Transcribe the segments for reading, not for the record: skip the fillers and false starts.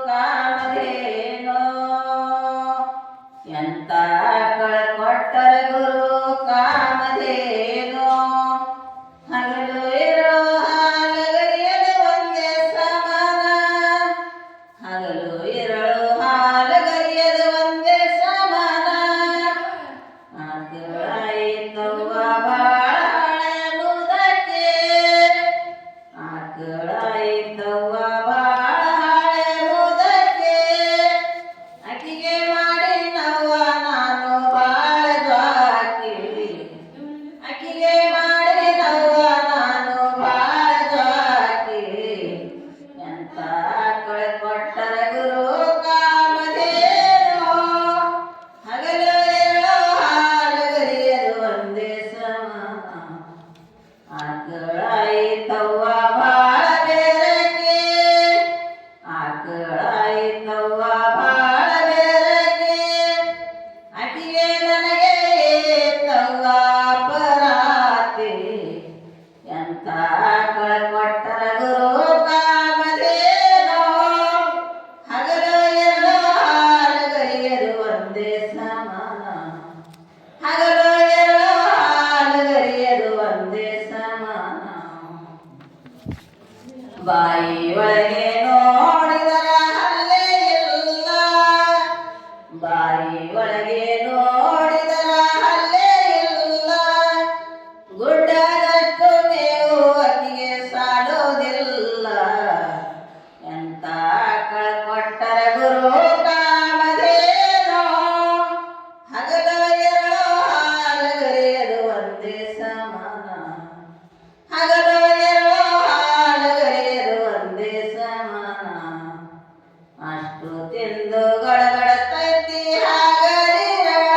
ಕಾಮಧೇನೋ ಎಂತ ಕೊಟ್ಟರ ಗುರು ಕಾಮಧೇನೋ ಹಗಲು ಇರೋ ಹಾಲಗರಿಯದ ಒಂದೇ ಸಮಾನ ಹಗಲು ಇರಳು ಹಾಲಗರಿಯದ ಒಂದೇ ಸಮಾನ ಆಕಳಾಯಿತವ್ವ ಬಾಳ ಹಳೆನುದಕ್ಕೆ ಆಕಳಾಯಿತವ್ವ ಆಕಳಾಯಿತವ್ವ ಬಾಳ ಬೇರಕ್ಕೆ ಆಕಳಾಯಿತವ್ವ ಬಾಳ ಬೇರಕ್ಕೆ ಆಕಿಗೆ ನನಗೆ ತವ್ವ ಪರಾತಿ ಎಂತ ಆಕಳ ಕೊಟ್ಟರ ಗುರು ಕಾಮಧೇನೋ ಹಗಲು ಎರಡು ಹಾಲಗರಿಯದು ಒಂದೇ ಸಮಾನ ಹಗಲು ಎರಡು ಹಾಲಗರಿಯದು ಒಂದೇ ಸಮಾನ ಬಾಯಿ ಒಳಗೆ ನೋಡಿದರ ಹಲ್ಲೆ ಇಲ್ಲ ಬಾಯಿ ಒಳಗೆ ನೋಡಿದರ ಹಲ್ಲೆ ಇಲ್ಲ ಗುಡ್ಡದಷ್ಟು ಮೇವು ಅಕ್ಕಿಗೆ ಸಾಲೋದಿಲ್ಲ ಎಂತ ಆಕಳ ಕೊಟ್ಟರ ಗುರು ಕಾಮಧೇನೋ ಹಗಲು ಎರಡು ಹಾಲಗರಿಯದು ಒಂದೇ ಸಮಾನ ಹಗಲು ಅಷ್ಟು ತಿಂದು ಗಡಗಡಸ್ತೈತಿ ಹಾಗಲಿರಳ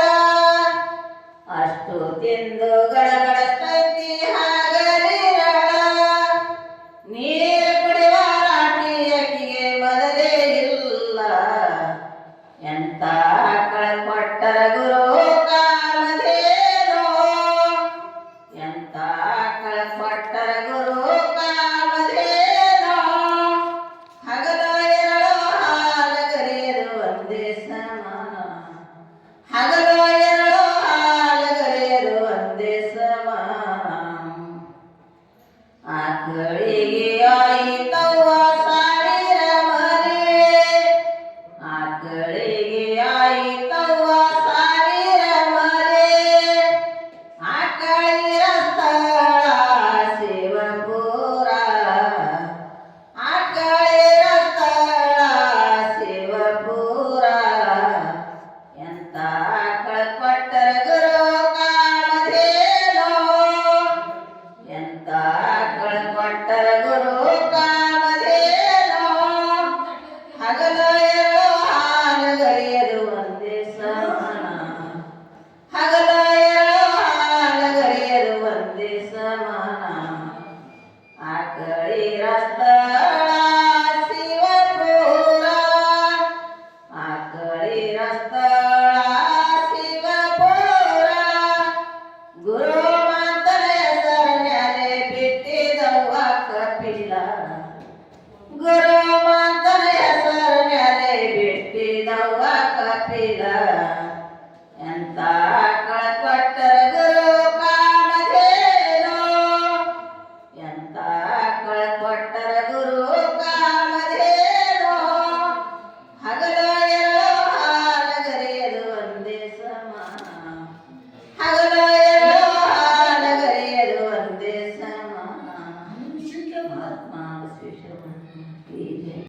ಅಷ್ಟು ತಿಂದು ಗಡಗಡಸ್ತೈತಿ ಹಾಗಲಿರಳ ನೀರು ಕುಡಿಯುವ ರಾಟಿ ಅಕ್ಕಿಗೆ ಮೊದಲೇ ಇಲ್ಲ ಎಂತ ಆಕಳ ಕೊಟ್ಟರ ಗುರು ಕಾಮಧೇನೋ ಎಂತ ಆಕಳ ಕೊಟ್ಟರ ಗುರು ಕಾಮಧೇನೋ ಹಗಲು ಎರಡು ಹಾಲಗರಿಯದು ಒಂದೇ ಸಮಾನ ಹಗಲು ಎರಡು ಹಾಲಗರಿಯದು ಒಂದೇ ಸಮಾನ ಆಕಳಿಗೆ ಆಯಿತವ್ವ ಸಾವಿರ ಮರಿ ಆಕಳಿಗೆ ಆಯಿತವ್ವ ಸಾವಿರ ಮರಿ ಆಕಳಿರ ಸ್ಥಳ ಶಿವಪುರ ಆಕಳಿರ ಸ್ಥಳ ಶಿವಪುರ ಎಂತ ಆಕಳ ಕೊಟ್ಟರ ಗುರು ಕಾಮಧೇನೋ ಎಂತ ಆಕಳ ಕೊಟ್ಟರ ಗುರು ಕಾಮಧೇನೋ ಹಗಲು ಎರಡು ಹಾಲಗರಿಯದು ಒಂದೇ ಸಮಾನ ಹಗಲು ಎರಡು ಹಾಲಗರಿಯದು ಒಂದೇ ಸಮಾನ ಆಕಳಿರ ಸ್ಥಳ ಶಿವಪುರ ಆಕಳಿರ ಸ್ಥಳ ಶಿವಪುರ ಗುರು ಮಾತನ ಹೆಸರ ಮ್ಯಾಲೆ ಬಿಟ್ಟಿದವ್ವ ಕಪಿಲ ಗುರು ಮಾತನ ಹೆಸರ ಮ್ಯಾಲೆ ಬಿಟ್ಟಿದವ್ವ ಕಪಿಲ ಎಂತ ಆಕಳ ಕೊಟ್ಟರ ಗುರು ಕಾಮಧೇನೋ ಎಂತ ಆಕಳ ಕೊಟ್ಟರ ಗುರು ಕಾಮಧೇನೋ ಹಗಲು ಎರಡು ಹಾಲಗರಿಯದು ಒಂದೇ ಸಮಾನ ಹಗಲು